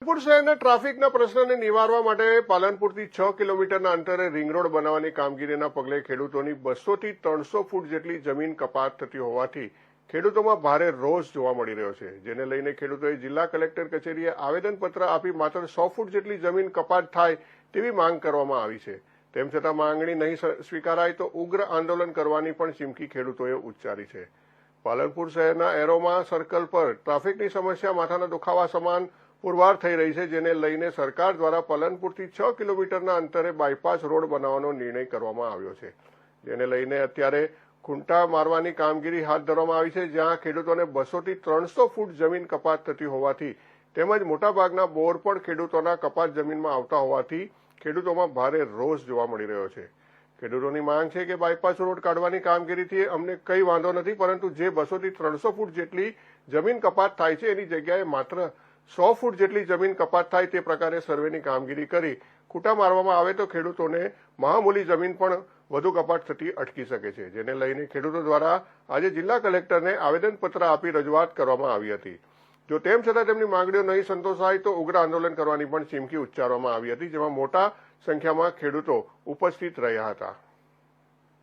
પાલનપુર શહેરના ટ્રાફિકના પ્રશ્નને નિવારવા માટે પાલનપુરથી 6 કિલોમીટરના અંતરે રિંગ રોડ બનાવવાની કામગીરીના પગલે ખેડૂતોની 200 થી 300 ફૂટ જેટલી જમીન કપાત થતી હોવાથી ખેડૂતોમાં ભારે રોષ જોવા મળી રહ્યો છે, જેને લઈને ખેડૂતોએ જિલ્લા કલેક્ટર કચેરીએ આવેદનપત્ર આપી માત્ર 100 ફૂટ જેટલી જમીન કપાત થાય તેવી માંગ કરવામાં આવી છે। તેમ છતાં માંગણી નહીં સ્વીકારાય તો ઉગ્ર આંદોલન કરવાની પણ ચીમકી ખેડૂતોએ ઉચ્ચારી છે। પાલનપુર શહેરના એરોમા સર્કલ પર ટ્રાફિકની સમસ્યા માથાના દુખાવા સમાન પુરવાર થઈ રહી છે, જેને લઈને સરકાર દ્વારા પાલનપુરથી 6 કિલોમીટરના અંતરે બાયપાસ રોડ બનાવવાનો નિર્ણય કરવામાં આવ્યો છે, જેને લઈને અત્યારે ખૂંટા મારવાની કામગીરી હાથ ધરવામાં આવી છે, જ્યાં ખેડૂતોને 200 થી 300 ફૂટ જમીન કપાત થતી હોવાથી તેમજ મોટાભાગના બોર પણ ખેડૂતોના કપાત જમીનમાં આવતા હોવાથી ખેડૂતોમાં ભારે રોષ જોવા મળી રહ્યો છે। ખેડૂતોની માંગ છે કે બાયપાસ રોડ કાઢવાની કામગીરીથી અમને કંઈ વાંધો નથી, પરંતુ જે 200 થી 300 ફૂટ જેટલી જમીન કપાત થાય છે એની જગ્યાએ માત્ર 100 ફૂટ જેટલી જમીન કપાત થાય તે પ્રકારે સર્વેની કામગીરી કરી ખૂંટા મારવામાં આવે તો ખેડૂતોને મહામૂલી જમીન પણ વધુ કપાત થતી અટકી શકે છે, જેને લઈને ખેડૂતો દ્વારા આજે જિલ્લા કલેક્ટરને આવેદનપત્ર આપી રજૂઆત કરવામાં આવી હતી। જો તેમ છતાં તેમની માંગણીઓ નહીં સંતોષાય તો ઉગ્ર આંદોલન કરવાની પણ ચીમકી ઉચ્ચારવામાં આવી હતી, જેમાં મોટા સંખ્યામાં ખેડૂતો ઉપસ્થિત રહ્યા હતા।